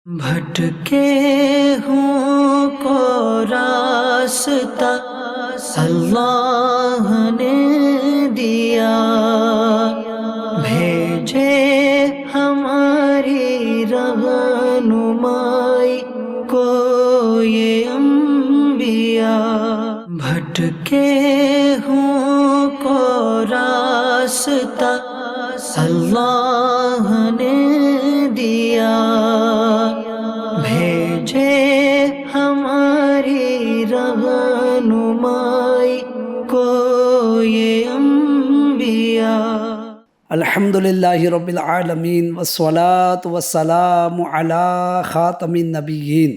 بھٹکے ہوں کو راستہ اللہ نے دیا، بھیجے ہماری رہنمائی کو یہ انبیاء۔ بھٹکے ہوں کو راستہ اللہ نے دیا، بھیجے ہماری رہنمائی کو یہ انبیاء۔ الحمدللہ رب العالمین والصلاة والسلام علی خاتم النبیین،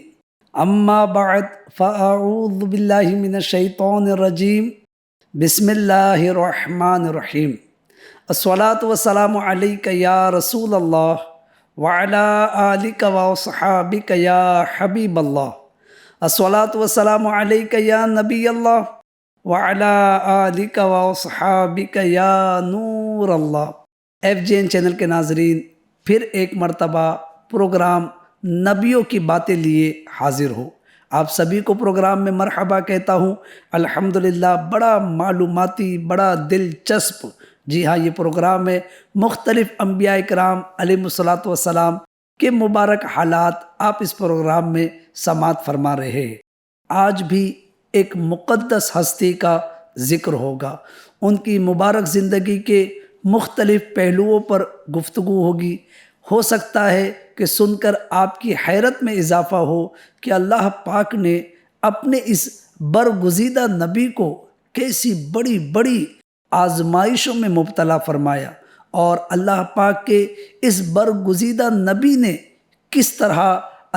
اما بعد فاعوذ باللہ من الشیطان الرجیم، بسم اللہ الرحمن الرحیم۔ الصلاة والسلام علیک یا رسول اللہ وعلی آلک واصحابک یا حبیب اللہ۔ الصلاة والسلام علیک یا نبی اللہ وعلی آلک واصحابک یا نور اللہ۔ FJN چینل کے ناظرین، پھر ایک مرتبہ پروگرام نبیوں کی باتیں لیے حاضر ہو۔ آپ سبھی کو پروگرام میں مرحبا کہتا ہوں۔ الحمدللہ بڑا معلوماتی، بڑا دلچسپ، جی ہاں، یہ پروگرام ہے۔ مختلف انبیاء کرام علیہم الصلاۃ والسلام کے مبارک حالات آپ اس پروگرام میں سماعت فرما رہے ہیں۔ آج بھی ایک مقدس ہستی کا ذکر ہوگا، ان کی مبارک زندگی کے مختلف پہلوؤں پر گفتگو ہوگی۔ ہو سکتا ہے کہ سن کر آپ کی حیرت میں اضافہ ہو کہ اللہ پاک نے اپنے اس برگزیدہ نبی کو کیسی بڑی بڑی آزمائشوں میں مبتلا فرمایا، اور اللہ پاک کے اس برگزیدہ نبی نے کس طرح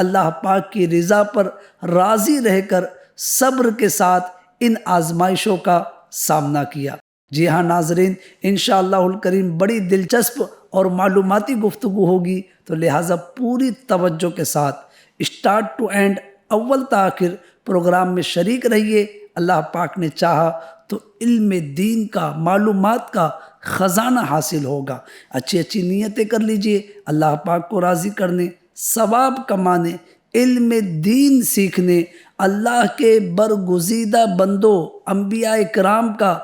اللہ پاک کی رضا پر راضی رہ کر صبر کے ساتھ ان آزمائشوں کا سامنا کیا۔ جی ہاں ناظرین، انشاءاللہ الکریم بڑی دلچسپ اور معلوماتی گفتگو ہوگی، تو لہٰذا پوری توجہ کے ساتھ اسٹارٹ ٹو اینڈ، اول تا آخر پروگرام میں شریک رہیے۔ اللہ پاک نے چاہا تو علم دین کا، معلومات کا خزانہ حاصل ہوگا۔ اچھی اچھی نیتیں کر لیجئے، اللہ پاک کو راضی کرنے، ثواب کمانے، علم دین سیکھنے، اللہ کے برگزیدہ بندوں انبیاء کرام کا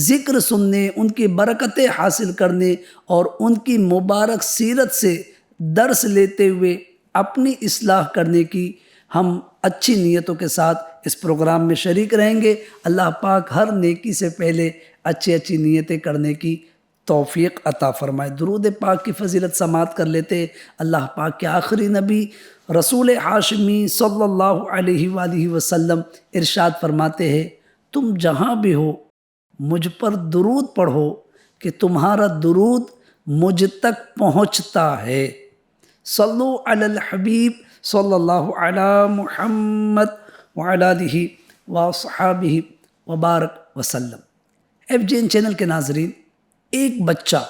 ذکر سننے، ان کی برکتیں حاصل کرنے اور ان کی مبارک سیرت سے درس لیتے ہوئے اپنی اصلاح کرنے کی ہم اچھی نیتوں کے ساتھ اس پروگرام میں شریک رہیں گے۔ اللہ پاک ہر نیکی سے پہلے اچھی اچھی نیتیں کرنے کی توفیق عطا فرمائے۔ درود پاک کی فضیلت سماعت کر لیتے ہیں۔ اللہ پاک کے آخری نبی رسول ہاشمی صلی اللہ علیہ وآلہ وسلم ارشاد فرماتے ہیں، تم جہاں بھی ہو مجھ پر درود پڑھو کہ تمہارا درود مجھ تک پہنچتا ہے۔ صلو علی الحبیب صلی اللہ علی محمد وعلی آلہ واصحابہ وبارک وسلم۔ FJN چینل کے ناظرین، ایک بچہ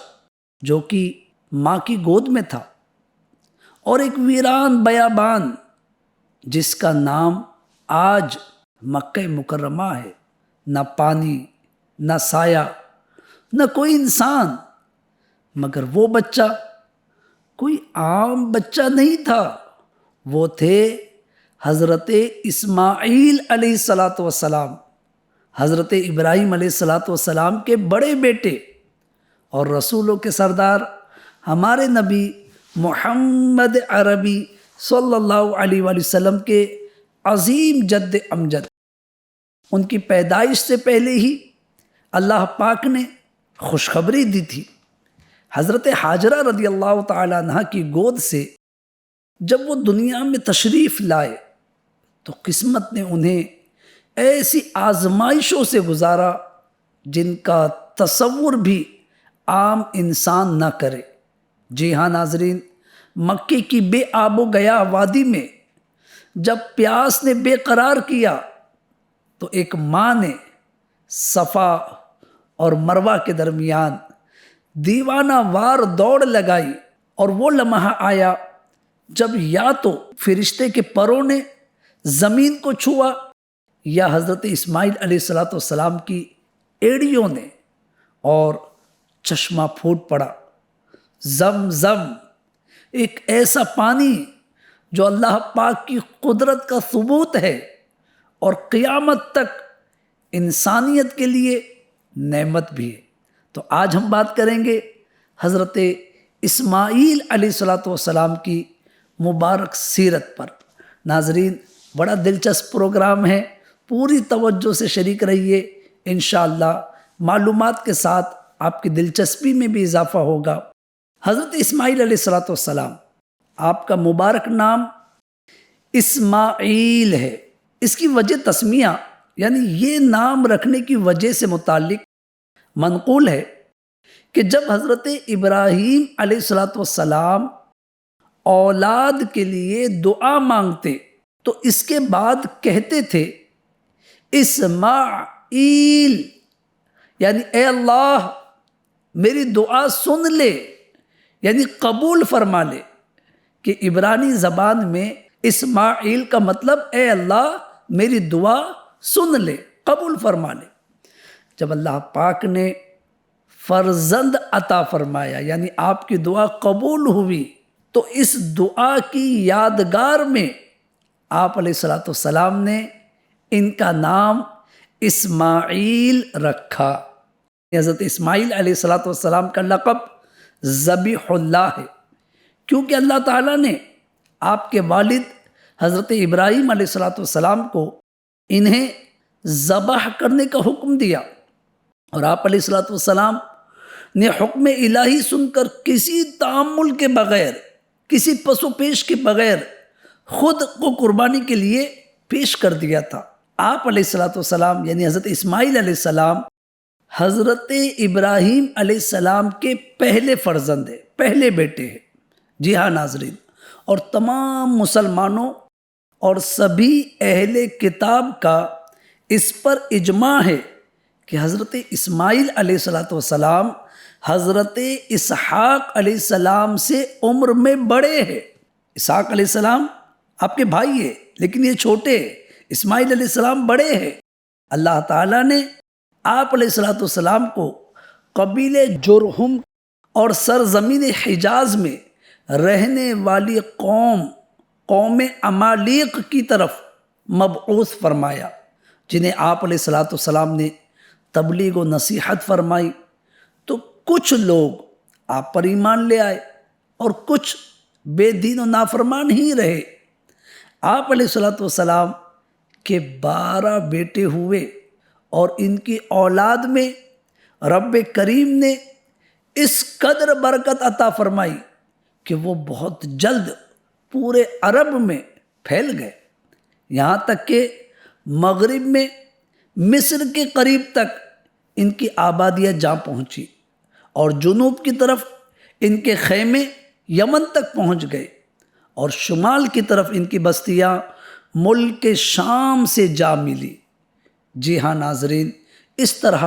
جو کہ ماں کی گود میں تھا، اور ایک ویران بیابان جس کا نام آج مکہ مکرمہ ہے، نہ پانی، نہ سایہ، نہ کوئی انسان، مگر وہ بچہ کوئی عام بچہ نہیں تھا، وہ تھے حضرت اسماعیل علیہ السلام، حضرت ابراہیم علیہ السلام کے بڑے بیٹے، اور رسولوں کے سردار ہمارے نبی محمد عربی صلی اللہ علیہ وآلہ وسلم کے عظیم جد امجد۔ ان کی پیدائش سے پہلے ہی اللہ پاک نے خوشخبری دی تھی۔ حضرت حاجرہ رضی اللہ تعالیٰ عنہ کی گود سے جب وہ دنیا میں تشریف لائے تو قسمت نے انہیں ایسی آزمائشوں سے گزارا جن کا تصور بھی عام انسان نہ کرے۔ جی ہاں ناظرین، مکے کی بے آب و گیا وادی میں جب پیاس نے بے قرار کیا تو ایک ماں نے صفا اور مروہ کے درمیان دیوانہ وار دوڑ لگائی، اور وہ لمحہ آیا جب یا تو فرشتے کے پروں نے زمین کو چھوا یا حضرت اسماعیل علیہ السلام کی ایڑیوں نے، اور چشمہ پھوٹ پڑا۔ زمزم ایک ایسا پانی جو اللہ پاک کی قدرت کا ثبوت ہے اور قیامت تک انسانیت کے لیے نعمت بھی ہے۔ تو آج ہم بات کریں گے حضرت اسماعیل علیہ السلام کی مبارک سیرت پر۔ ناظرین، بڑا دلچسپ پروگرام ہے، پوری توجہ سے شریک رہیے، انشاءاللہ معلومات کے ساتھ آپ کی دلچسپی میں بھی اضافہ ہوگا۔ حضرت اسماعیل علیہ السلام، آپ کا مبارک نام اسماعیل ہے۔ اس کی وجہ تسمیہ یعنی یہ نام رکھنے کی وجہ سے متعلق منقول ہے کہ جب حضرت ابراہیم علیہ السلام اولاد کے لیے دعا مانگتے تو اس کے بعد کہتے تھے اسماعیل، یعنی اے اللہ میری دعا سن لے، یعنی قبول فرما لے، کہ عبرانی زبان میں اسماعیل کا مطلب اے اللہ میری دعا سن لے، قبول فرما لے۔ جب اللہ پاک نے فرزند عطا فرمایا، یعنی آپ کی دعا قبول ہوئی، تو اس دعا کی یادگار میں آپ علیہ السلام نے ان کا نام اسماعیل رکھا۔ حضرت اسماعیل علیہ السلام کا لقب ذبیح اللہ ہے، کیونکہ اللہ تعالیٰ نے آپ کے والد حضرت ابراہیم علیہ السلام کو انہیں ذبح کرنے کا حکم دیا، اور آپ علیہ السلام نے حکم الہی سن کر کسی تعامل کے بغیر، کسی پس و پیش کے بغیر خود کو قربانی کے لیے پیش کر دیا تھا۔ آپ علیہ السلام یعنی حضرت اسماعیل علیہ السلام حضرت ابراہیم علیہ السلام کے پہلے فرزند ہیں، پہلے بیٹے ہیں۔ جی ہاں ناظرین، اور تمام مسلمانوں اور سبھی اہل کتاب کا اس پر اجماع ہے کہ حضرت اسماعیل علیہ السلام حضرت اسحاق علیہ السلام سے عمر میں بڑے ہیں۔ اسحاق علیہ السلام آپ کے بھائی ہیں، لیکن یہ چھوٹے ہیں، اسماعیل علیہ السلام بڑے ہیں۔ اللہ تعالیٰ نے آپ علیہ السلام کو قبیل جرہم اور سرزمین حجاز میں رہنے والی قوم عمالیق کی طرف مبعوث فرمایا، جنہیں آپ علیہ السلام نے تبلیغ و نصیحت فرمائی۔ تو کچھ لوگ آپ پر ایمان لے آئے اور کچھ بے دین و نافرمان ہی رہے۔ آپ علیہ السلام کے 12 بیٹے ہوئے، اور ان کی اولاد میں رب کریم نے اس قدر برکت عطا فرمائی کہ وہ بہت جلد پورے عرب میں پھیل گئے، یہاں تک کہ مغرب میں مصر کے قریب تک ان کی آبادیاں جا پہنچی، اور جنوب کی طرف ان کے خیمے یمن تک پہنچ گئے، اور شمال کی طرف ان کی بستیاں ملک شام سے جا ملی۔ جی ہاں ناظرین، اس طرح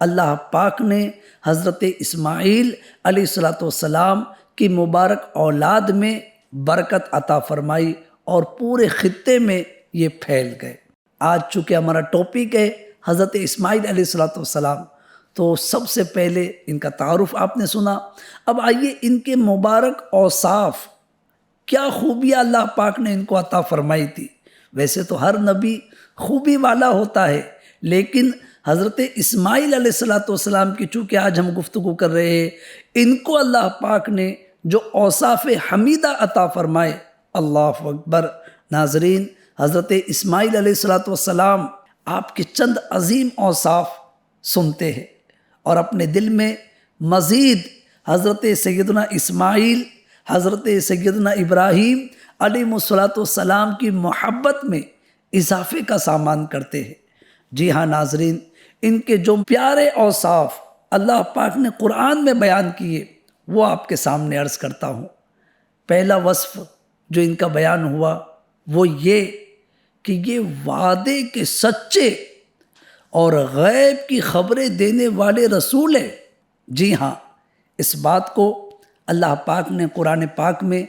اللہ پاک نے حضرت اسماعیل علیہ السلام کی مبارک اولاد میں برکت عطا فرمائی، اور پورے خطے میں یہ پھیل گئے۔ آج چونکہ ہمارا ٹاپک ہے حضرت اسماعیل علیہ السلام، تو سب سے پہلے ان کا تعارف آپ نے سنا۔ اب آئیے ان کے مبارک اوصاف، کیا خوبیاں اللہ پاک نے ان کو عطا فرمائی تھی۔ ویسے تو ہر نبی خوبی والا ہوتا ہے، لیکن حضرت اسماعیل علیہ السلام کی چونکہ آج ہم گفتگو کر رہے ہیں، ان کو اللہ پاک نے جو اوصاف حمیدہ عطا فرمائے، اللہ اکبر۔ ناظرین، حضرت اسماعیل علیہ السلام آپ کے چند عظیم اوصاف سنتے ہیں، اور اپنے دل میں مزید حضرت سیدنا اسماعیل، حضرت سیدنا ابراہیم علیہ السلام کی محبت میں اضافے کا سامان کرتے ہیں۔ جی ہاں ناظرین، ان کے جو پیارے اوصاف اللہ پاک نے قرآن میں بیان کیے، وہ آپ کے سامنے عرض کرتا ہوں۔ پہلا وصف جو ان کا بیان ہوا وہ یہ کہ یہ وعدے کے سچے اور غیب کی خبریں دینے والے رسول ہیں۔ جی ہاں، اس بات کو اللہ پاک نے قرآن پاک میں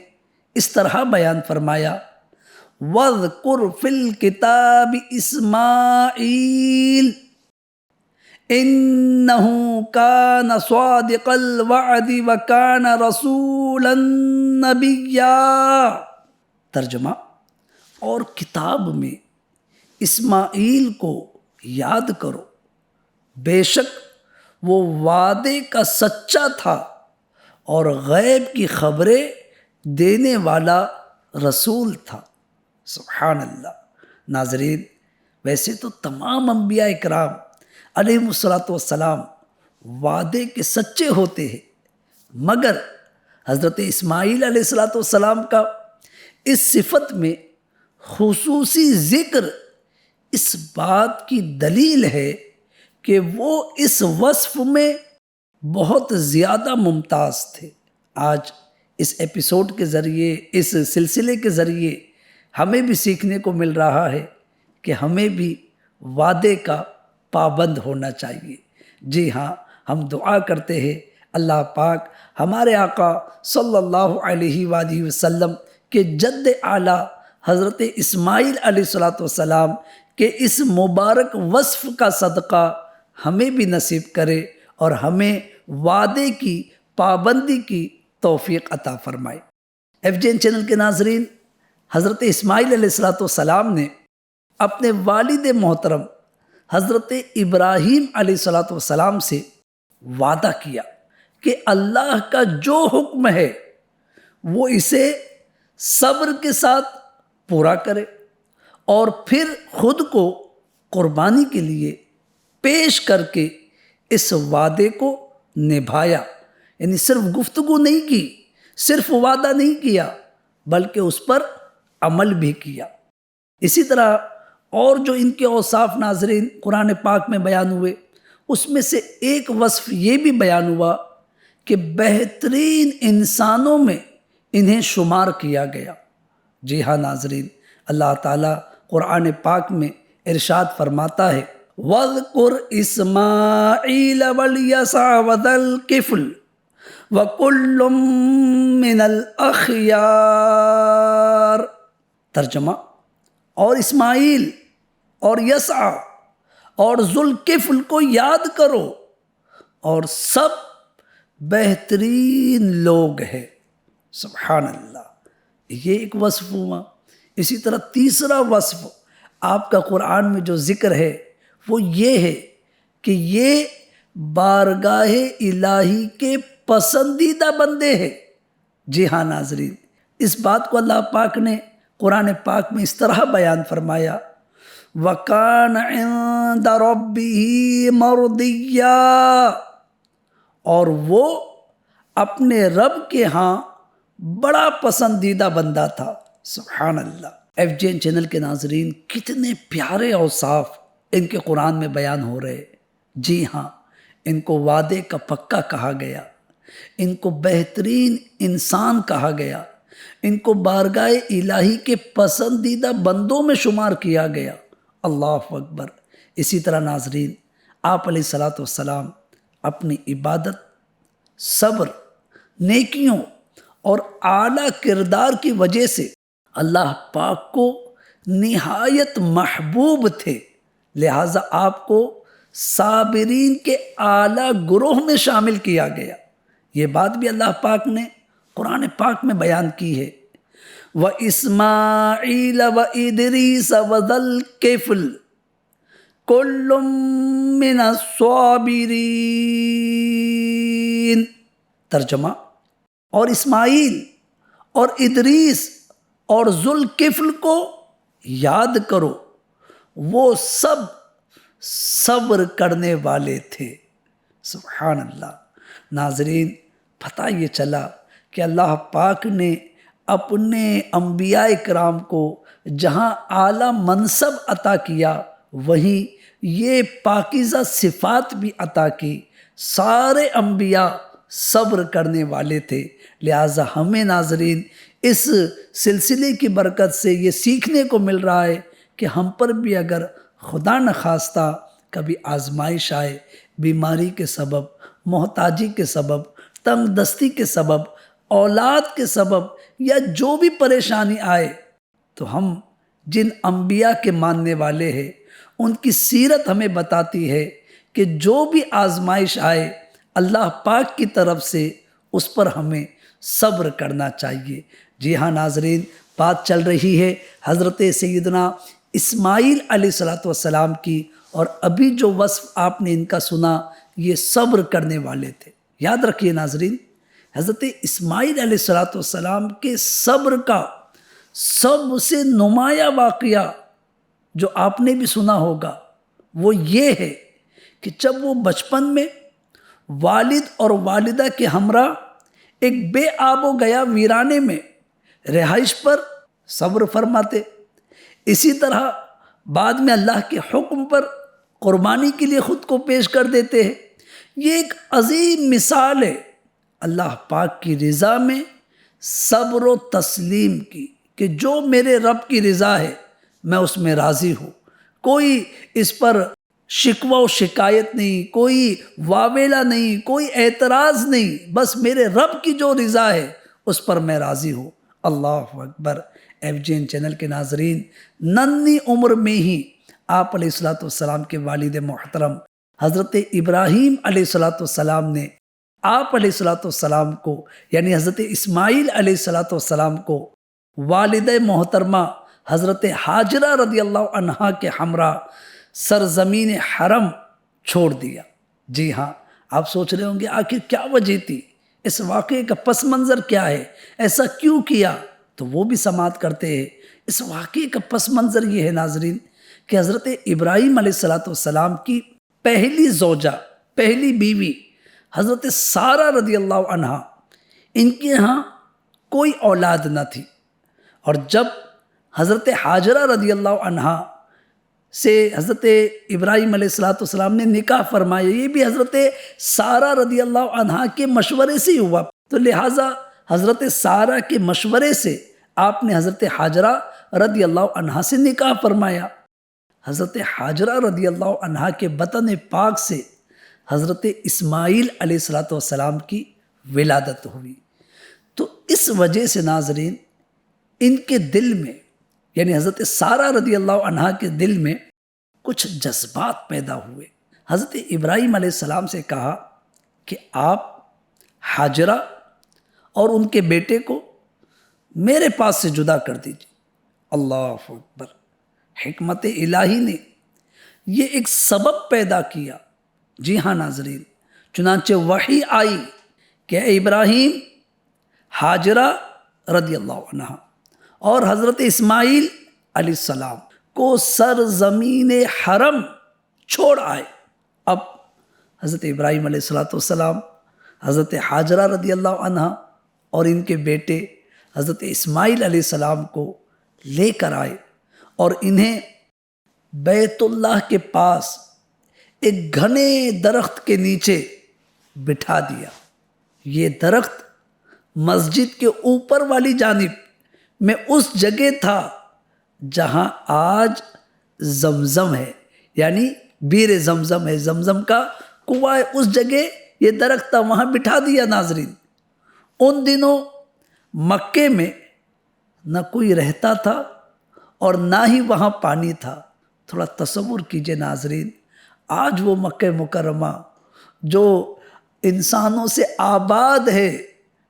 اس طرح بیان فرمایا، وَاذْكُرْ فِي الْكِتَابِ إِسْمَاعِيلَ إِنَّهُ كَانَ صَادِقَ الْوَعْدِ وَكَانَ رَسُولًا نَبِيًّا۔ ترجمہ، اور کتاب میں اسماعیل کو یاد کرو، بے شک وہ وعدے کا سچا تھا اور غیب کی خبریں دینے والا رسول تھا۔ سبحان اللہ۔ ناظرین، ویسے تو تمام انبیاء اکرام علیہم السلام وعدے کے سچے ہوتے ہیں، مگر حضرت اسماعیل علیہ السلام کا اس صفت میں خصوصی ذکر اس بات کی دلیل ہے کہ وہ اس وصف میں بہت زیادہ ممتاز تھے۔ آج اس ایپیسوڈ کے ذریعے، اس سلسلے کے ذریعے ہمیں بھی سیکھنے کو مل رہا ہے کہ ہمیں بھی وعدے کا پابند ہونا چاہیے۔ جی ہاں، ہم دعا کرتے ہیں اللہ پاک ہمارے آقا صلی اللہ علیہ وآلہ وسلم کے جد اعلیٰ حضرت اسماعیل علیہ السلام کے اس مبارک وصف کا صدقہ ہمیں بھی نصیب کرے اور ہمیں وعدے کی پابندی کی توفیق عطا فرمائے۔ FJN چینل کے ناظرین، حضرت اسماعیل علیہ السلام نے اپنے والد محترم حضرت ابراہیم علیہ السلام سے وعدہ کیا کہ اللہ کا جو حکم ہے وہ اسے صبر کے ساتھ پورا کرے، اور پھر خود کو قربانی کے لیے پیش کر کے اس وعدے کو نبھایا۔ یعنی صرف گفتگو نہیں کی، صرف وعدہ نہیں کیا، بلکہ اس پر عمل بھی کیا۔ اسی طرح اور جو ان کے اوصاف ناظرین قرآن پاک میں بیان ہوئے، اس میں سے ایک وصف یہ بھی بیان ہوا کہ بہترین انسانوں میں انہیں شمار کیا گیا۔ جی ہاں ناظرین، اللہ تعالیٰ قرآن پاک میں ارشاد فرماتا ہے وَاذْكُرْ إِسْمَاعِيلَ وَالْيَسَعَ وَذَا الْكِفْلِ وَكُلٌّ مِّنَ الْأَخْيَارِ۔ ترجمہ، اور اسماعیل اور یسع اور ذوالکفل کو یاد کرو، اور سب بہترین لوگ ہیں۔ سبحان اللہ، یہ ایک وصف ہوا۔ اسی طرح تیسرا وصف آپ کا قرآن میں جو ذکر ہے وہ یہ ہے کہ یہ بارگاہ الہی کے پسندیدہ بندے ہیں۔ جی ہاں ناظرین، اس بات کو اللہ پاک نے قرآن پاک میں اس طرح بیان فرمایا وَكَانَ عِندَ رَبِّهِ مَرْضِيًّا، اور وہ اپنے رب کے ہاں بڑا پسندیدہ بندہ تھا۔ سبحان اللہ۔ FJN چینل کے ناظرین، کتنے پیارے اوصاف ان کے قرآن میں بیان ہو رہے۔ جی ہاں، ان کو وعدے کا پکا کہا گیا، ان کو بہترین انسان کہا گیا، ان کو بارگاہ الہی کے پسندیدہ بندوں میں شمار کیا گیا۔ اللہ اکبر۔ اسی طرح ناظرین، آپ علیہ السلام اپنی عبادت، صبر، نیکیوں اور اعلیٰ کردار کی وجہ سے اللہ پاک کو نہایت محبوب تھے، لہٰذا آپ کو صابرین کے اعلیٰ گروہ میں شامل کیا گیا۔ یہ بات بھی اللہ پاک نے قرآن پاک میں بیان کی ہے وَإِسْمَاعِيلَ وَإِدْرِيسَ وَذَا الْكِفْلِ كُلٌّ مِّنَ الصَّابِرِينَ۔ ترجمہ، اور اسماعیل اور ادریس اور ذوالکفل کو یاد کرو، وہ سب صبر کرنے والے تھے۔ سبحان اللہ۔ ناظرین، پتہ یہ چلا کہ اللہ پاک نے اپنے انبیاء کرام کو جہاں اعلیٰ منصب عطا کیا، وہیں یہ پاکیزہ صفات بھی عطا کی۔ سارے انبیاء صبر کرنے والے تھے، لہٰذا ہمیں ناظرین اس سلسلے کی برکت سے یہ سیکھنے کو مل رہا ہے کہ ہم پر بھی اگر خدا نخواستہ کبھی آزمائش آئے، بیماری کے سبب، محتاجی کے سبب، تنگ دستی کے سبب، اولاد کے سبب، یا جو بھی پریشانی آئے، تو ہم جن انبیاء کے ماننے والے ہیں ان کی سیرت ہمیں بتاتی ہے کہ جو بھی آزمائش آئے اللہ پاک کی طرف سے اس پر ہمیں صبر کرنا چاہیے۔ جی ہاں ناظرین، بات چل رہی ہے حضرت سیدنا اسماعیل علیہ السلام کی، اور ابھی جو وصف آپ نے ان کا سنا یہ صبر کرنے والے تھے۔ یاد رکھیے ناظرین، حضرت اسماعیل علیہ السلام کے صبر کا سب سے نمایاں واقعہ جو آپ نے بھی سنا ہوگا وہ یہ ہے کہ جب وہ بچپن میں والد اور والدہ کے ہمراہ ایک بے آب و گیا ویرانے میں رہائش پر صبر فرماتے، اسی طرح بعد میں اللہ کے حکم پر قربانی کے لیے خود کو پیش کر دیتے ہیں۔ یہ ایک عظیم مثال ہے اللہ پاک کی رضا میں صبر و تسلیم کی، کہ جو میرے رب کی رضا ہے میں اس میں راضی ہوں، کوئی اس پر شکوہ و شکایت نہیں، کوئی واویلا نہیں، کوئی اعتراض نہیں، بس میرے رب کی جو رضا ہے اس پر میں راضی ہوں۔ اللہ اکبر۔ FGN چینل کے ناظرین، ننھی عمر میں ہی آپ علیہ السلام کے والد محترم حضرت ابراہیم علیہ السلام نے آپ علیہ السلام کو، یعنی حضرت اسماعیل علیہ السلام کو والد محترمہ حضرت حاجرہ رضی اللہ عنہا کے ہمراہ سرزمین حرم چھوڑ دیا۔ جی ہاں، آپ سوچ رہے ہوں گے آخر کیا وجہ تھی، اس واقعے کا پس منظر کیا ہے، ایسا کیوں کیا؟ تو وہ بھی سماعت کرتے ہیں۔ اس واقعے کا پس منظر یہ ہے ناظرین کہ حضرت ابراہیم علیہ السلام کی پہلی زوجہ، پہلی بیوی حضرت سارہ رضی اللہ عنہا، ان کے ہاں کوئی اولاد نہ تھی، اور جب حضرت حاجرہ رضی اللہ عنہا سے حضرت ابراہیم علیہ السلام نے نکاح فرمایا، یہ بھی حضرت سارہ رضی اللہ عنہا کے مشورے سے ہی ہوا، تو لہٰذا حضرت سارہ کے مشورے سے آپ نے حضرت حاجرہ رضی اللہ عنہا سے نکاح فرمایا۔ حضرت حاجرہ رضی اللہ عنہا کے بطن پاک سے حضرت اسماعیل علیہ السلام کی ولادت ہوئی۔ تو اس وجہ سے ناظرین ان کے دل میں، یعنی حضرت سارہ رضی اللہ عنہا کے دل میں کچھ جذبات پیدا ہوئے۔ حضرت ابراہیم علیہ السلام سے کہا کہ آپ حاجرہ اور ان کے بیٹے کو میرے پاس سے جدا کر دیجیے۔ اللہ اکبر۔ حکمت الہی نے یہ ایک سبب پیدا کیا۔ جی ہاں ناظرین، چنانچہ وحی آئی کہ اے ابراہیم، حاجرہ رضی اللہ عنہا اور حضرت اسماعیل علیہ السلام کو سرزمین حرم چھوڑ آئے۔ اب حضرت ابراہیم علیہ السلام حضرت حاجرہ رضی اللہ عنہا اور ان کے بیٹے حضرت اسماعیل علیہ السلام کو لے کر آئے اور انہیں بیت اللہ کے پاس ایک گھنے درخت کے نیچے بٹھا دیا۔ یہ درخت مسجد کے اوپر والی جانب میں اس جگہ تھا جہاں آج زمزم ہے، یعنی بیر زمزم ہے، زمزم کا کنواں ہے، اس جگہ یہ درخت تھا، وہاں بٹھا دیا۔ ناظرین، ان دنوں مکے میں نہ کوئی رہتا تھا اور نہ ہی وہاں پانی تھا۔ تھوڑا تصور کیجئے ناظرین، آج وہ مکہ مکرمہ جو انسانوں سے آباد ہے،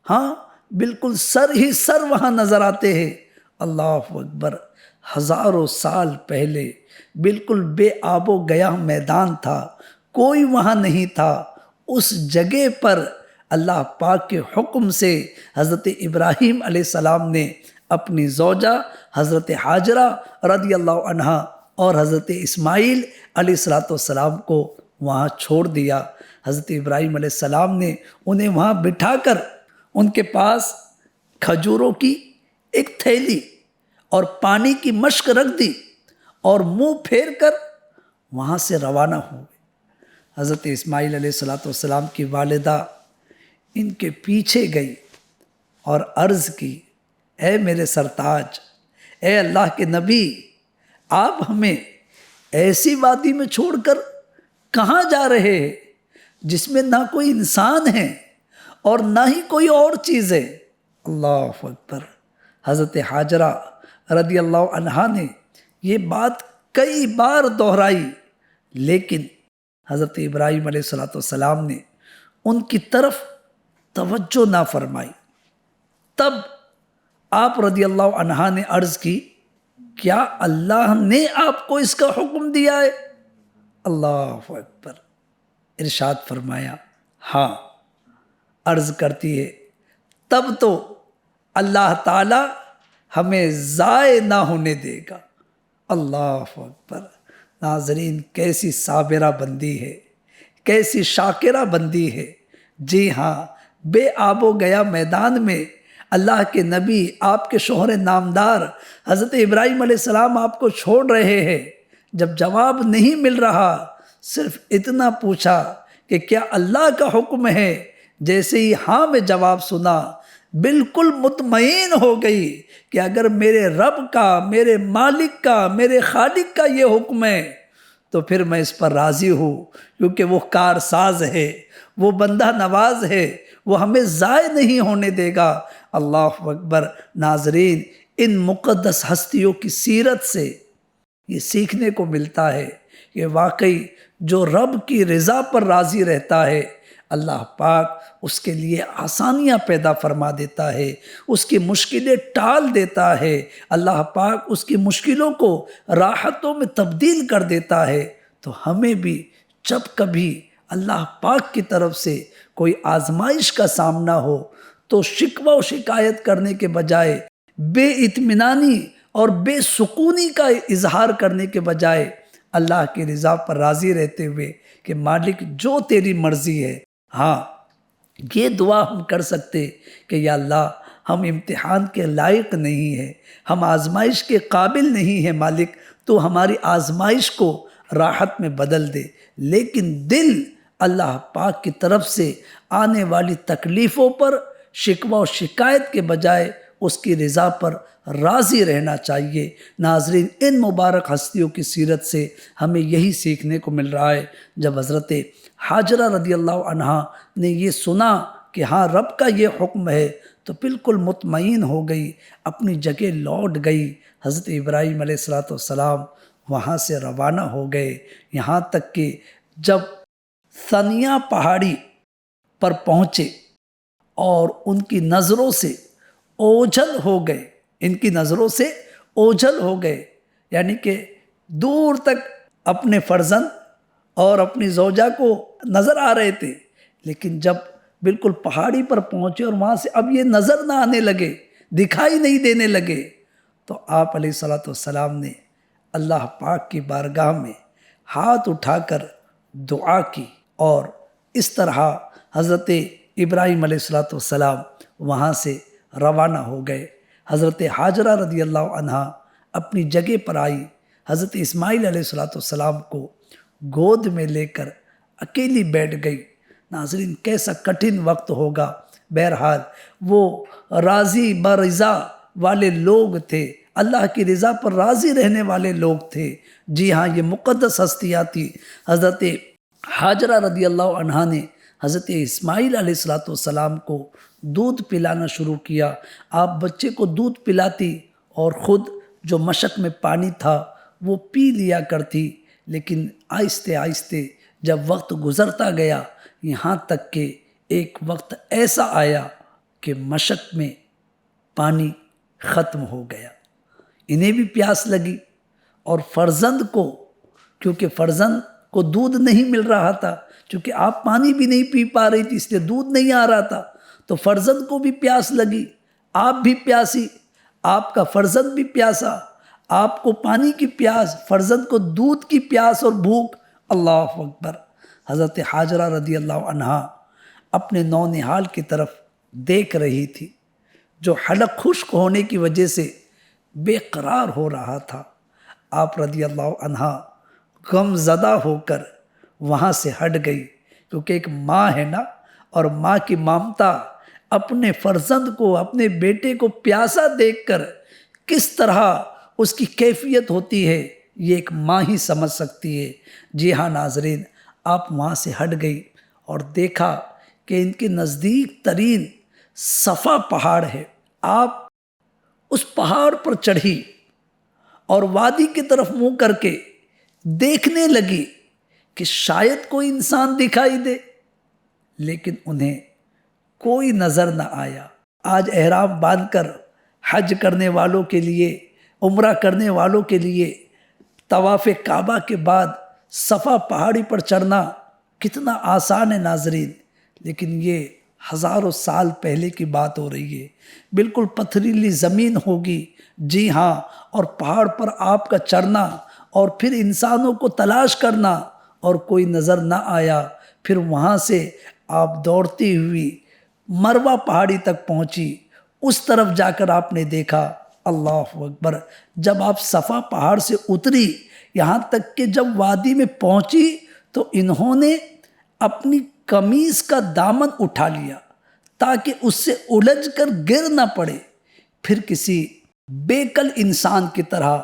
ہاں بالکل سر ہی سر وہاں نظر آتے ہیں۔ اللہ اکبر۔ ہزاروں سال پہلے بالکل بے آب و گیا میدان تھا، کوئی وہاں نہیں تھا۔ اس جگہ پر اللہ پاک کے حکم سے حضرت ابراہیم علیہ السلام نے اپنی زوجہ حضرت حاجرہ رضی اللہ عنہا اور حضرت اسماعیل علیہ السلام کو وہاں چھوڑ دیا۔ حضرت ابراہیم علیہ السلام نے انہیں وہاں بٹھا کر ان کے پاس کھجوروں کی ایک تھیلی اور پانی کی مشک رکھ دی اور منہ پھیر کر وہاں سے روانہ ہوئے۔ حضرت اسماعیل علیہ السلام کی والدہ ان کے پیچھے گئی اور عرض کی، اے میرے سرتاج، اے اللہ کے نبی، آپ ہمیں ایسی وادی میں چھوڑ کر کہاں جا رہے ہیں جس میں نہ کوئی انسان ہے اور نہ ہی کوئی اور چیز ہے؟ اللہ اکبر۔ حضرت حاجرہ رضی اللہ عنہا نے یہ بات کئی بار دہرائی، لیکن حضرت ابراہیم علیہ السلام نے ان کی طرف توجہ نہ فرمائی۔ تب آپ رضی اللہ عنہا نے عرض کی کیا اللہ نے آپ کو اس کا حکم دیا ہے؟ اللہ اکبر، ارشاد فرمایا ہاں۔ عرض کرتی ہے تب تو اللہ تعالی ہمیں ضائع نہ ہونے دے گا۔ اللہ اکبر۔ ناظرین کیسی صابرہ بندی ہے، کیسی شاکرہ بندی ہے۔ جی ہاں، بے آب و گیا میدان میں اللہ کے نبی، آپ کے شوہر نامدار حضرت ابراہیم علیہ السلام آپ کو چھوڑ رہے ہیں۔ جب جواب نہیں مل رہا، صرف اتنا پوچھا کہ کیا اللہ کا حکم ہے؟ جیسے ہی ہاں میں جواب سنا، بالکل مطمئن ہو گئی کہ اگر میرے رب کا، میرے مالک کا، میرے خالق کا یہ حکم ہے تو پھر میں اس پر راضی ہوں، کیونکہ وہ کارساز ہے، وہ بندہ نواز ہے، وہ ہمیں ضائع نہیں ہونے دے گا۔ اللہ اکبر۔ ناظرین ان مقدس ہستیوں کی سیرت سے یہ سیکھنے کو ملتا ہے کہ واقعی جو رب کی رضا پر راضی رہتا ہے، اللہ پاک اس کے لیے آسانیاں پیدا فرما دیتا ہے، اس کی مشکلیں ٹال دیتا ہے، اللہ پاک اس کی مشکلوں کو راحتوں میں تبدیل کر دیتا ہے۔ تو ہمیں بھی جب کبھی اللہ پاک کی طرف سے کوئی آزمائش کا سامنا ہو تو شکوہ و شکایت کرنے کے بجائے، بے اطمینانی اور بے سکونی کا اظہار کرنے کے بجائے اللہ کی رضا پر راضی رہتے ہوئے کہ مالک جو تیری مرضی ہے، ہاں یہ دعا ہم کر سکتے کہ یا اللہ ہم امتحان کے لائق نہیں ہیں، ہم آزمائش کے قابل نہیں ہیں، مالک تو ہماری آزمائش کو راحت میں بدل دے۔ لیکن دل اللہ پاک کی طرف سے آنے والی تکلیفوں پر شکوہ و شکایت کے بجائے اس کی رضا پر راضی رہنا چاہیے۔ ناظرین ان مبارک ہستیوں کی سیرت سے ہمیں یہی سیکھنے کو مل رہا ہے۔ جب حضرت حاجرہ رضی اللہ عنہا نے یہ سنا کہ ہاں رب کا یہ حکم ہے تو بالکل مطمئن ہو گئی، اپنی جگہ لوٹ گئی۔ حضرت ابراہیم علیہ السلام وہاں سے روانہ ہو گئے، یہاں تک کہ جب ثنیہ پہاڑی پر پہنچے اور ان کی نظروں سے اوجھل ہو گئے، ان کی نظروں سے اوجھل ہو گئے، یعنی کہ دور تک اپنے فرزند اور اپنی زوجہ کو نظر آ رہے تھے، لیکن جب بالکل پہاڑی پر پہنچے اور وہاں سے اب یہ نظر نہ آنے لگے، دکھائی نہیں دینے لگے، تو آپ علیہ السلام نے اللہ پاک کی بارگاہ میں ہاتھ اٹھا کر دعا کی، اور اس طرح حضرت ابراہیم علیہ السلام وہاں سے روانہ ہو گئے۔ حضرت حاجرہ رضی اللہ عنہا اپنی جگہ پر آئی، حضرت اسماعیل علیہ السلام کو گود میں لے کر اکیلی بیٹھ گئی۔ ناظرین کیسا کٹھن وقت ہوگا، بہرحال وہ راضی برضا والے لوگ تھے، اللہ کی رضا پر راضی رہنے والے لوگ تھے۔ جی ہاں، یہ مقدس ہستیاں تھی۔ حضرت حاجرہ رضی اللہ عنہا نے حضرت اسماعیل علیہ السلام کو دودھ پلانا شروع کیا۔ آپ بچے کو دودھ پلاتی اور خود جو مشک میں پانی تھا وہ پی لیا کرتی، لیکن آہستہ آہستہ جب وقت گزرتا گیا، یہاں تک کہ ایک وقت ایسا آیا کہ مشک میں پانی ختم ہو گیا، انہیں بھی پیاس لگی، اور فرزند کو، کیونکہ فرزند کو دودھ نہیں مل رہا تھا، چونکہ آپ پانی بھی نہیں پی پا رہی تھی اس لیے دودھ نہیں آ رہا تھا، تو فرزند کو بھی پیاس لگی، آپ بھی پیاسی، آپ کا فرزند بھی پیاسا، آپ کو پانی کی پیاس، فرزند کو دودھ کی پیاس اور بھوک۔ اللہ اکبر۔ حضرت حاجرہ رضی اللہ عنہا اپنے نونہال کی طرف دیکھ رہی تھی، جو حلق خشک ہونے کی وجہ سے بے قرار ہو رہا تھا۔ آپ رضی اللہ عنہا غم زدہ ہو کر وہاں سے ہٹ گئی، کیونکہ ایک ماں ہے نا، اور ماں کی ممتا اپنے فرزند کو، اپنے بیٹے کو پیاسا دیکھ کر کس طرح اس کی کیفیت ہوتی ہے، یہ ایک ماں ہی سمجھ سکتی ہے۔ جی ہاں ناظرین، آپ وہاں سے ہٹ گئی اور دیکھا کہ ان کے نزدیک ترین صفا پہاڑ ہے۔ آپ اس پہاڑ پر چڑھی اور وادی کی طرف منہ کر کے دیکھنے لگی کہ شاید کوئی انسان دکھائی دے، لیکن انہیں کوئی نظر نہ آیا۔ آج احرام باندھ کر حج کرنے والوں کے لیے، عمرہ کرنے والوں کے لیے طواف کعبہ کے بعد صفا پہاڑی پر چڑھنا کتنا آسان ہے ناظرین، لیکن یہ ہزاروں سال پہلے کی بات ہو رہی ہے۔ بالکل پتھریلی زمین ہوگی، جی ہاں، اور پہاڑ پر آپ کا چڑھنا اور پھر انسانوں کو تلاش کرنا اور کوئی نظر نہ آیا، پھر وہاں سے آپ دوڑتی ہوئی مروہ پہاڑی تک پہنچی، اس طرف جا کر آپ نے دیکھا، اللہ اکبر، جب آپ صفا پہاڑ سے اتری، یہاں تک کہ جب وادی میں پہنچی تو انہوں نے اپنی قمیص کا دامن اٹھا لیا تاکہ اس سے الجھ کر گر نہ پڑے، پھر کسی بیکل انسان کی طرح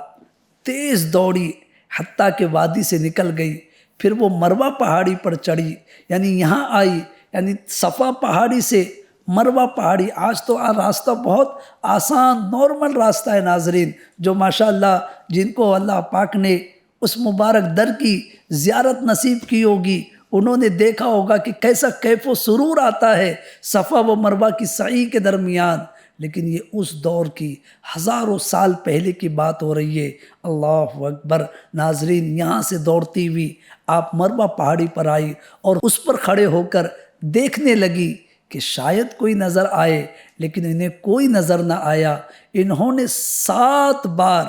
تیز دوڑی حتیٰ کہ وادی سے نکل گئی، پھر وہ مروہ پہاڑی پر چڑھی، یعنی یہاں آئی، یعنی صفا پہاڑی سے مروہ پہاڑی۔ آج تو راستہ بہت آسان نارمل راستہ ہے ناظرین، جو ماشاءاللہ جن کو اللہ پاک نے اس مبارک در کی زیارت نصیب کی ہوگی، انہوں نے دیکھا ہوگا کہ کیسا کیف و سرور آتا ہے صفا و مروہ کی سعی کے درمیان، لیکن یہ اس دور کی ہزاروں سال پہلے کی بات ہو رہی ہے۔ اللہ اکبر ناظرین، یہاں سے دوڑتی ہوئی آپ مروہ پہاڑی پر آئی اور اس پر کھڑے ہو کر دیکھنے لگی کہ شاید کوئی نظر آئے، لیکن انہیں کوئی نظر نہ آیا۔ انہوں نے 7 بار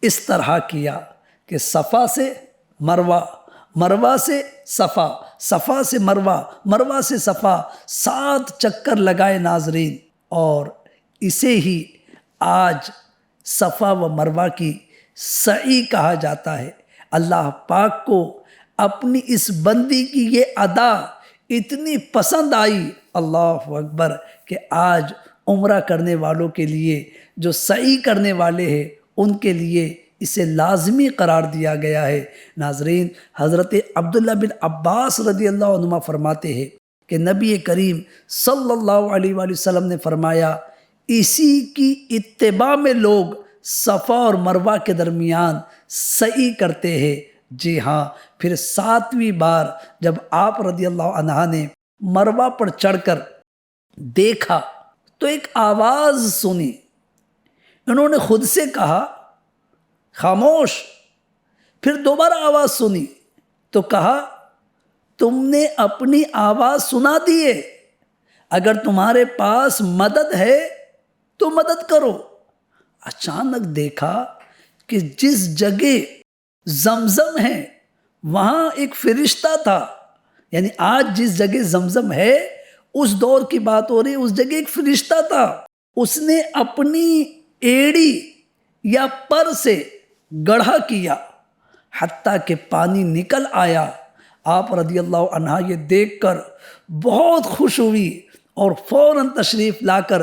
اس طرح کیا کہ صفا سے مروہ، مروہ سے صفا، صفا سے مروہ، مروہ سے صفا، 7 چکر لگائے ناظرین، اور اسے ہی آج صفا و مروہ کی سعی کہا جاتا ہے۔ اللہ پاک کو اپنی اس بندی کی یہ ادا اتنی پسند آئی، اللہ اکبر، کہ آج عمرہ کرنے والوں کے لیے، جو سعی کرنے والے ہیں، ان کے لیے اسے لازمی قرار دیا گیا ہے۔ ناظرین، حضرت عبداللہ بن عباس رضی اللہ عنہما فرماتے ہیں کہ نبی کریم صلی اللہ علیہ وآلہ وسلم نے فرمایا، اسی کی اتباع میں لوگ صفا اور مروہ کے درمیان سعی کرتے ہیں۔ جی ہاں، پھر 7ویں بار جب آپ رضی اللہ عنہ نے مروہ پر چڑھ کر دیکھا تو ایک آواز سنی، انہوں نے خود سے کہا خاموش، پھر دوبارہ آواز سنی تو کہا تم نے اپنی آواز سنا دیے، اگر تمہارے پاس مدد ہے تو مدد کرو۔ اچانک دیکھا کہ جس جگہ زمزم ہے وہاں ایک فرشتہ تھا، یعنی آج جس جگہ زمزم ہے اس دور کی بات ہو رہی، اس جگہ ایک فرشتہ تھا، اس نے اپنی ایڑی یا پر سے گڑھا کیا حتیٰ کہ پانی نکل آیا۔ آپ رضی اللہ عنہ یہ دیکھ کر بہت خوش ہوئی اور فوراً تشریف لا کر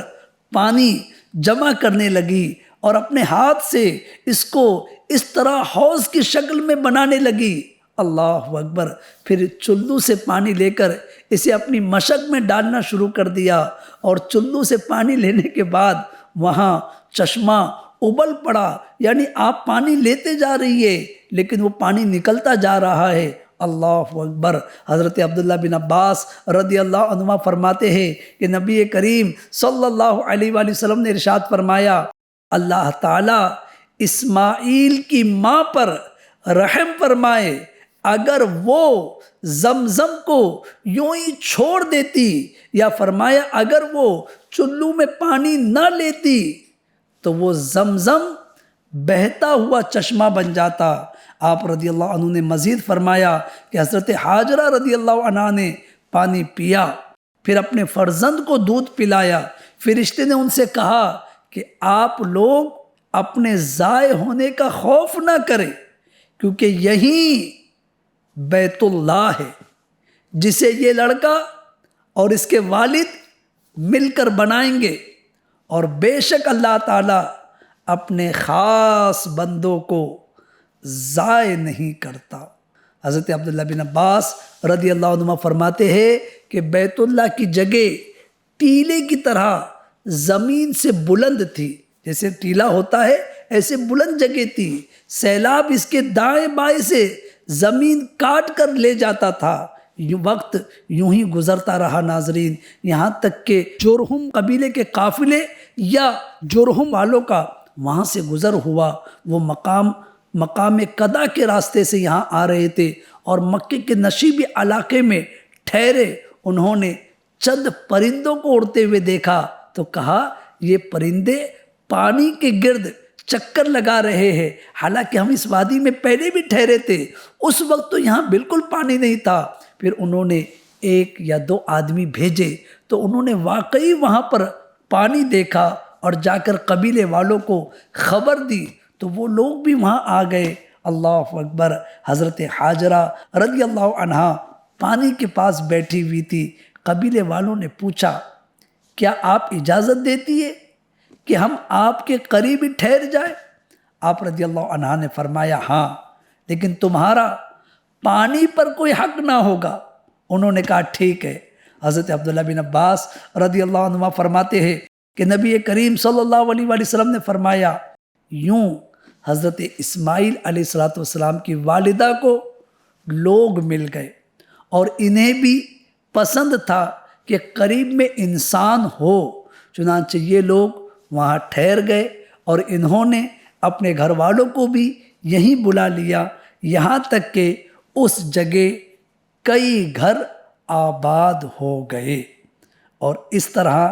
پانی جمع کرنے لگی اور اپنے ہاتھ سے اس کو اس طرح حوض کی شکل میں بنانے لگی۔ اللہ اکبر، پھر چلو سے پانی لے کر اسے اپنی مشق میں ڈالنا شروع کر دیا، اور چلو سے پانی لینے کے بعد وہاں چشمہ ابل پڑا، یعنی آپ پانی لیتے جا رہی ہے لیکن وہ پانی نکلتا جا رہا ہے۔ اللہ اکبر۔ حضرت عبداللہ بن عباس رضی اللہ عنہما فرماتے ہیں کہ نبی کریم صلی اللہ علیہ وآلہ وسلم نے ارشاد فرمایا، اللہ تعالیٰ اسماعیل کی ماں پر رحم فرمائے، اگر وہ زمزم کو یوں ہی چھوڑ دیتی، یا فرمایا اگر وہ چلو میں پانی نہ لیتی تو وہ زمزم بہتا ہوا چشمہ بن جاتا۔ آپ رضی اللہ عنہ نے مزید فرمایا کہ حضرت حاجرہ رضی اللہ عنہ نے پانی پیا، پھر اپنے فرزند کو دودھ پلایا۔ فرشتے نے ان سے کہا کہ آپ لوگ اپنے ضائع ہونے کا خوف نہ کریں، کیونکہ یہی بیت اللہ ہے جسے یہ لڑکا اور اس کے والد مل کر بنائیں گے، اور بے شک اللہ تعالیٰ اپنے خاص بندوں کو ضائع نہیں کرتا۔ حضرت عبداللہ بن عباس رضی اللہ عنہ فرماتے ہیں کہ بیت اللہ کی جگہ ٹیلے کی طرح زمین سے بلند تھی، جیسے ٹیلا ہوتا ہے ایسے بلند جگہ تھی، سیلاب اس کے دائیں بائیں سے زمین کاٹ کر لے جاتا تھا، وقت یوں ہی گزرتا رہا ناظرین، یہاں تک کہ جرہم قبیلے کے قافلے یا جرہم والوں کا وہاں سے گزر ہوا۔ وہ مقام قدا کے راستے سے یہاں آ رہے تھے اور مکے کے نشیبی علاقے میں ٹھہرے۔ انہوں نے چند پرندوں کو اڑتے ہوئے دیکھا تو کہا یہ پرندے پانی کے گرد چکر لگا رہے ہیں، حالانکہ ہم اس وادی میں پہلے بھی ٹھہرے تھے، اس وقت تو یہاں بالکل پانی نہیں تھا۔ پھر انہوں نے 1 یا 2 آدمی بھیجے تو انہوں نے واقعی وہاں پر پانی دیکھا اور جا کر قبیلے والوں کو خبر دی تو وہ لوگ بھی وہاں آ گئے۔ اللہ اکبر۔ حضرت حاجرہ رضی اللہ عنہا پانی کے پاس بیٹھی ہوئی تھی۔ قبیلے والوں نے پوچھا کیا آپ اجازت دیتی ہے کہ ہم آپ کے قریب ہی ٹھہر جائیں؟ آپ رضی اللہ عنہ نے فرمایا ہاں، لیکن تمہارا پانی پر کوئی حق نہ ہوگا۔ انہوں نے کہا ٹھیک ہے۔ حضرت عبداللہ بن عباس رضی اللہ عنہ فرماتے ہیں کہ نبی کریم صلی اللہ علیہ وآلہ وسلم نے فرمایا یوں حضرت اسماعیل علیہ السلام کی والدہ کو لوگ مل گئے اور انہیں بھی پسند تھا کہ قریب میں انسان ہو، چنانچہ یہ لوگ وہاں ٹھہر گئے اور انہوں نے اپنے گھر والوں کو بھی یہیں بلا لیا، یہاں تک کہ اس جگہ کئی گھر آباد ہو گئے اور اس طرح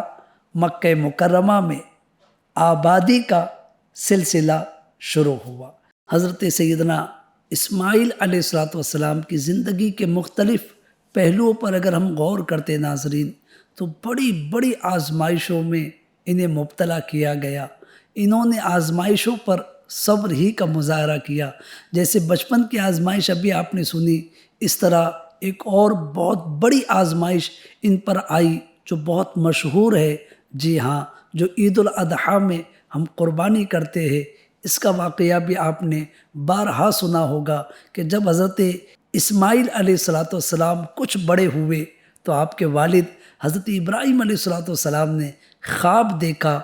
مکہ مکرمہ میں آبادی کا سلسلہ شروع ہوا۔ حضرت سیدنا اسماعیل علیہ السلام کی زندگی کے مختلف پہلوؤں پر اگر ہم غور کرتے ناظرین تو بڑی بڑی آزمائشوں میں انہیں مبتلا کیا گیا۔ انہوں نے آزمائشوں پر صبر ہی کا مظاہرہ کیا، جیسے بچپن کی آزمائش ابھی آپ نے سنی، اس طرح ایک اور بہت بڑی آزمائش ان پر آئی جو بہت مشہور ہے، جی ہاں، جو عید الاضحیٰ میں ہم قربانی کرتے ہیں۔ اس کا واقعہ بھی آپ نے بارہا سنا ہوگا کہ جب حضرت اسماعیل علیہ السلام کچھ بڑے ہوئے تو آپ کے والد حضرت ابراہیم علیہ السلام نے خواب دیکھا۔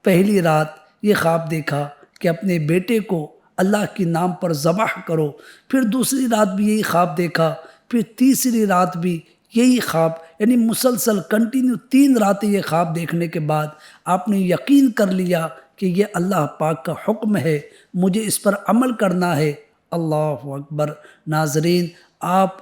پہلی رات یہ خواب دیکھا کہ اپنے بیٹے کو اللہ کے نام پر ذبح کرو، پھر دوسری رات بھی یہی خواب دیکھا، پھر تیسری رات بھی یہی خواب، یعنی مسلسل کنٹینیو 3 راتیں یہ خواب دیکھنے کے بعد آپ نے یقین کر لیا کہ یہ اللہ پاک کا حکم ہے، مجھے اس پر عمل کرنا ہے۔ اللہ اکبر۔ ناظرین، آپ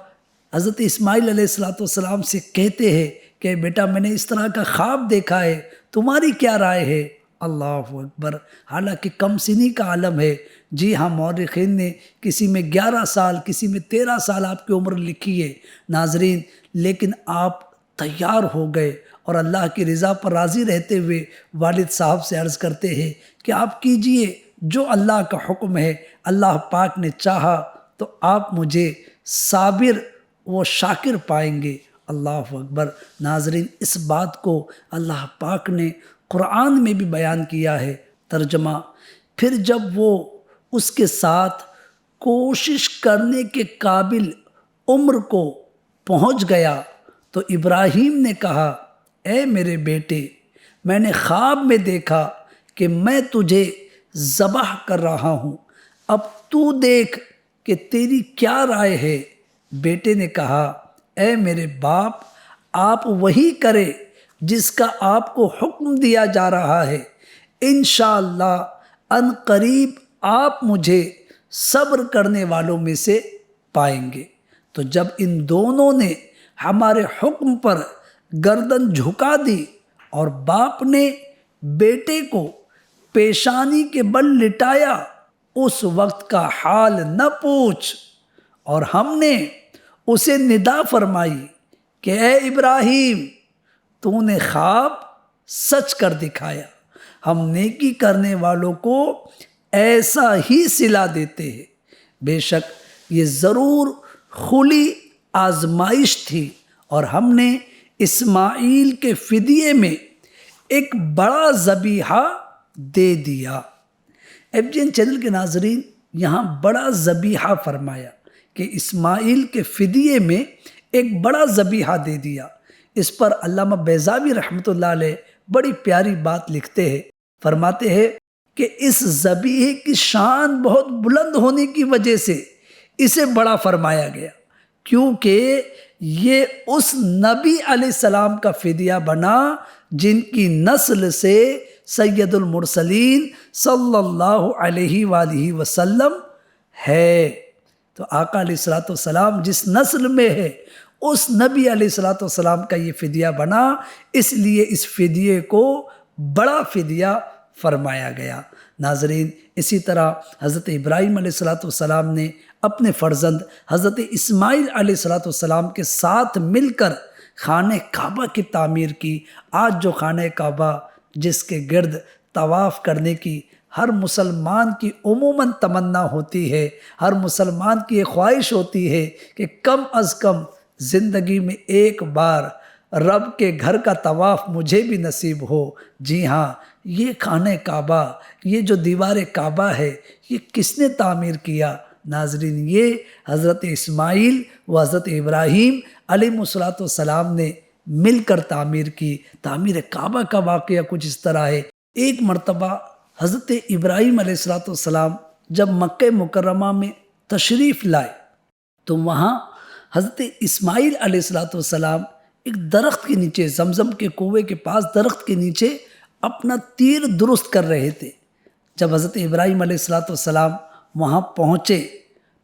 حضرت اسماعیل علیہ السلام سے کہتے ہیں کہ بیٹا میں نے اس طرح کا خواب دیکھا ہے، تمہاری کیا رائے ہے؟ اللہ اکبر۔ حالانکہ کم سنی کا عالم ہے، جی ہاں، مورخین نے کسی میں 11 سال کسی میں 13 سال آپ کی عمر لکھی ہے ناظرین، لیکن آپ تیار ہو گئے اور اللہ کی رضا پر راضی رہتے ہوئے والد صاحب سے عرض کرتے ہیں کہ آپ کیجئے جو اللہ کا حکم ہے، اللہ پاک نے چاہا تو آپ مجھے صابر و شاکر پائیں گے۔ اللہ اکبر۔ ناظرین، اس بات کو اللہ پاک نے قرآن میں بھی بیان کیا ہے۔ ترجمہ، پھر جب وہ اس کے ساتھ کوشش کرنے کے قابل عمر کو پہنچ گیا تو ابراہیم نے کہا اے میرے بیٹے، میں نے خواب میں دیکھا کہ میں تجھے ذبح کر رہا ہوں، اب تو دیکھ کہ تیری کیا رائے ہے؟ بیٹے نے کہا اے میرے باپ، آپ وہی کرے جس کا آپ کو حکم دیا جا رہا ہے، انشاءاللہ ان قریب آپ مجھے صبر کرنے والوں میں سے پائیں گے۔ تو جب ان دونوں نے ہمارے حکم پر گردن جھکا دی اور باپ نے بیٹے کو پیشانی کے بل لٹایا، اس وقت کا حال نہ پوچھ، اور ہم نے اسے ندا فرمائی کہ اے ابراہیم، تو نے خواب سچ کر دکھایا، ہم نیکی کرنے والوں کو ایسا ہی صلہ دیتے ہیں۔ بے شک یہ ضرور کھلی آزمائش تھی اور ہم نے اسماعیل کے فدیے میں ایک بڑا ذبیحہ دے دیا۔ FGN چینل کے ناظرین، یہاں بڑا ذبیحہ فرمایا کہ اسماعیل کے فدیے میں ایک بڑا ذبیحہ دے دیا۔ اس پر علامہ بیضاوی رحمۃ اللہ علیہ بڑی پیاری بات لکھتے ہیں، فرماتے ہیں کہ اس ذبیحے کی شان بہت بلند ہونے کی وجہ سے اسے بڑا فرمایا گیا، کیونکہ یہ اس نبی علیہ السلام کا فدیہ بنا جن کی نسل سے سید المرسلین صلی اللہ علیہ وآلہ وسلم ہے۔ تو آقا علیہ الصلوۃ والسلام جس نسل میں ہے اس نبی علیہ الصلوۃ والسلام کا یہ فدیہ بنا، اس لیے اس فدیے کو بڑا فدیہ فرمایا گیا۔ ناظرین، اسی طرح حضرت ابراہیم علیہ الصلوۃ والسلام نے اپنے فرزند حضرت اسماعیل علیہ الصلوۃ والسلام کے ساتھ مل کر خانہ کعبہ کی تعمیر کی۔ آج جو خانہ کعبہ جس کے گرد طواف کرنے کی ہر مسلمان کی عموماً تمنا ہوتی ہے، ہر مسلمان کی یہ خواہش ہوتی ہے کہ کم از کم زندگی میں ایک بار رب کے گھر کا طواف مجھے بھی نصیب ہو۔ جی ہاں، یہ خانہ کعبہ، یہ جو دیوار کعبہ ہے، یہ کس نے تعمیر کیا؟ ناظرین، یہ حضرت اسماعیل و حضرت ابراہیم علیہ الصلوۃ والسلام نے مل کر تعمیر کی۔ تعمیر کعبہ کا واقعہ کچھ اس طرح ہے۔ ایک مرتبہ حضرت ابراہیم علیہ الصلوۃ والسلام جب مکہ مکرمہ میں تشریف لائے تو وہاں حضرت اسماعیل علیہ الصلوۃ والسلام ایک درخت کے نیچے، زمزم کے کنویں کے پاس درخت کے نیچے اپنا تیر درست کر رہے تھے۔ جب حضرت ابراہیم علیہ الصلوۃ والسلام وہاں پہنچے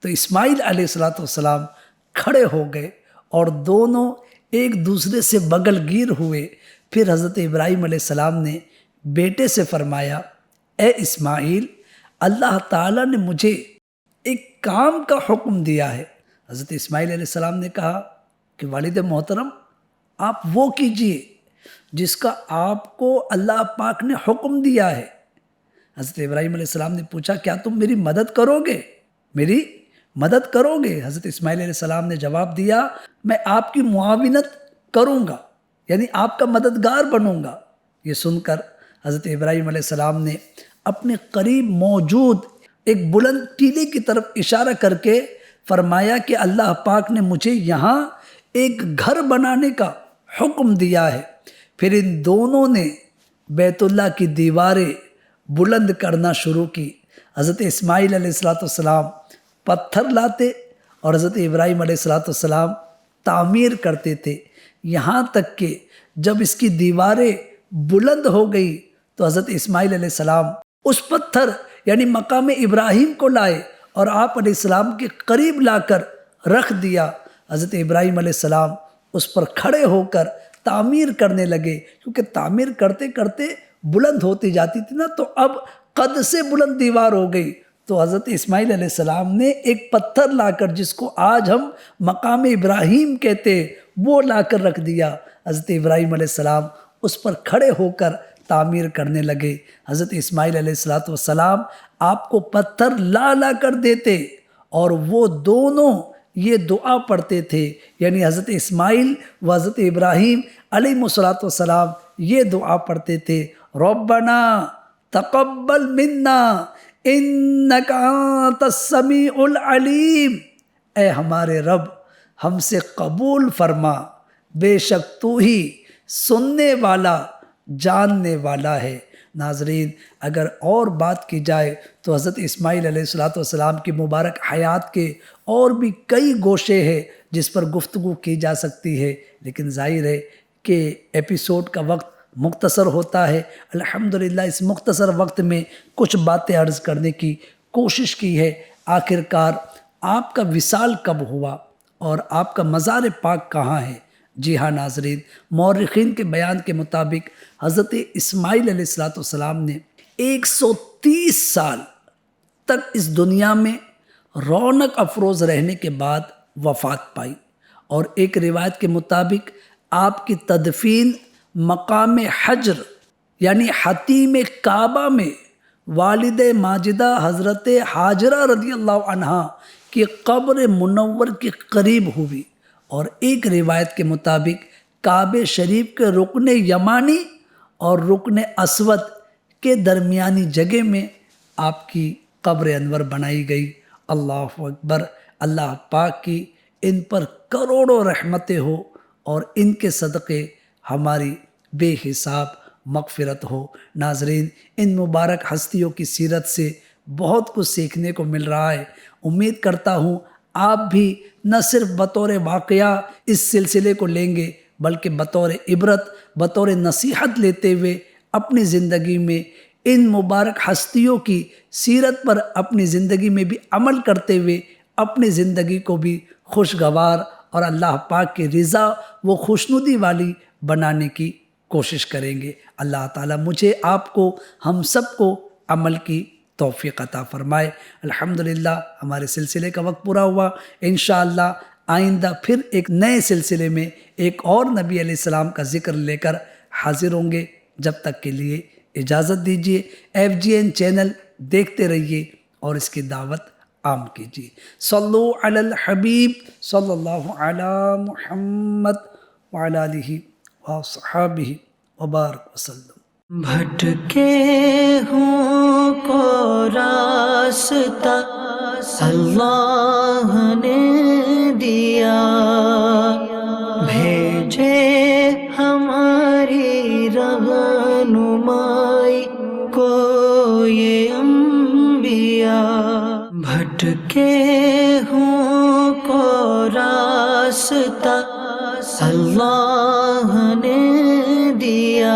تو اسماعیل علیہ الصلوۃ والسلام کھڑے ہو گئے اور دونوں ایک دوسرے سے بغل گیر ہوئے۔ پھر حضرت ابراہیم علیہ السلام نے بیٹے سے فرمایا، اے اسماعیل، اللہ تعالیٰ نے مجھے ایک کام کا حکم دیا ہے۔ حضرت اسماعیل علیہ السلام نے کہا کہ والد محترم، آپ وہ کیجئے جس کا آپ کو اللہ پاک نے حکم دیا ہے۔ حضرت ابراہیم علیہ السلام نے پوچھا، کیا تم میری مدد کرو گے؟ میری مدد کرو گے؟ حضرت اسماعیل علیہ السلام نے جواب دیا، میں آپ کی معاونت کروں گا، یعنی آپ کا مددگار بنوں گا۔ یہ سن کر حضرت ابراہیم علیہ السلام نے اپنے قریب موجود ایک بلند ٹیلے کی طرف اشارہ کر کے فرمایا کہ اللہ پاک نے مجھے یہاں ایک گھر بنانے کا حکم دیا ہے۔ پھر ان دونوں نے بیت اللہ کی دیواریں بلند کرنا شروع کی۔ حضرت اسماعیل علیہ السلام پتھر لاتے اور حضرت ابراہیم علیہ السلام تعمیر کرتے تھے، یہاں تک کہ جب اس کی دیواریں بلند ہو گئی تو حضرت اسماعیل علیہ السلام اس پتھر یعنی مقام ابراہیم کو لائے اور آپ علیہ السلام کے قریب لا کر رکھ دیا۔ حضرت ابراہیم علیہ السلام اس پر کھڑے ہو کر تعمیر کرنے لگے، کیونکہ تعمیر کرتے کرتے بلند ہوتی جاتی تھی نا، تو اب قد سے بلند دیوار ہو گئی۔ تو حضرت اسماعیل علیہ السلام نے ایک پتھر لا کر، جس کو آج ہم مقام ابراہیم کہتے، وہ لا کر رکھ دیا۔ حضرت ابراہیم علیہ السلام اس پر کھڑے ہو کر تعمیر کرنے لگے۔ حضرت اسماعیل علیہ السلام آپ کو پتھر لا لا کر دیتے اور وہ دونوں یہ دعا پڑھتے تھے، یعنی حضرت اسماعیل و حضرت ابراہیم علیہ السلام یہ دعا پڑھتے تھے، ربنا تقبل منا انک انت السمیع العلیم، اے ہمارے رب ہم سے قبول فرما، بے شک تو ہی سننے والا جاننے والا ہے۔ ناظرین، اگر اور بات کی جائے تو حضرت اسماعیل علیہ السلام کی مبارک حیات کے اور بھی کئی گوشے ہیں جس پر گفتگو کی جا سکتی ہے، لیکن ظاہر ہے کہ ایپیسوڈ کا وقت مختصر ہوتا ہے۔ الحمدللہ اس مختصر وقت میں کچھ باتیں عرض کرنے کی کوشش کی ہے۔ آخرکار آپ کا وصال کب ہوا اور آپ کا مزار پاک کہاں ہے؟ جی ہاں ناظرین، مورخین کے بیان کے مطابق حضرت اسماعیل علیہ السلام نے 130 سال تک اس دنیا میں رونق افروز رہنے کے بعد وفات پائی، اور ایک روایت کے مطابق آپ کی تدفین مقام حجر یعنی حتیم کعبہ میں والد ماجدہ حضرت حاجرہ رضی اللہ عنہا کی قبر منور کے قریب ہوئی، اور ایک روایت کے مطابق کعبہ شریف کے رکن یمانی اور رکن اسود کے درمیانی جگہ میں آپ کی قبر انور بنائی گئی۔ اللہ اکبر، اللہ پاک کی ان پر کروڑوں رحمتیں ہو اور ان کے صدقے ہماری بے حساب مغفرت ہو۔ ناظرین، ان مبارک ہستیوں کی سیرت سے بہت کچھ سیکھنے کو مل رہا ہے۔ امید کرتا ہوں آپ بھی نہ صرف بطور واقعہ اس سلسلے کو لیں گے بلکہ بطور عبرت، بطور نصیحت لیتے ہوئے اپنی زندگی میں ان مبارک ہستیوں کی سیرت پر اپنی زندگی میں بھی عمل کرتے ہوئے اپنی زندگی کو بھی خوشگوار اور اللہ پاک کی رضا و خوشنودی والی بنانے کی کوشش کریں گے۔ اللہ تعالیٰ مجھے، آپ کو، ہم سب کو عمل کی توفیق عطا فرمائے۔ الحمدللہ ہمارے سلسلے کا وقت پورا ہوا۔ انشاءاللہ آئندہ پھر ایک نئے سلسلے میں ایک اور نبی علیہ السلام کا ذکر لے کر حاضر ہوں گے۔ جب تک کے لیے اجازت دیجیے۔ FGN چینل دیکھتے رہیے اور اس کی دعوت عام کیجیے۔ صلو علی الحبیب صلی اللہ علی محمد وعلی آلہ وصحابہ وبارک وسلم۔ بھٹکے ہوں کو راستہ اللہ نے دیا، بھیجے ہماری رہنمائی کو یہ انبیاء۔ بھٹکے ہوں کو راستہ اللہ نے دیا،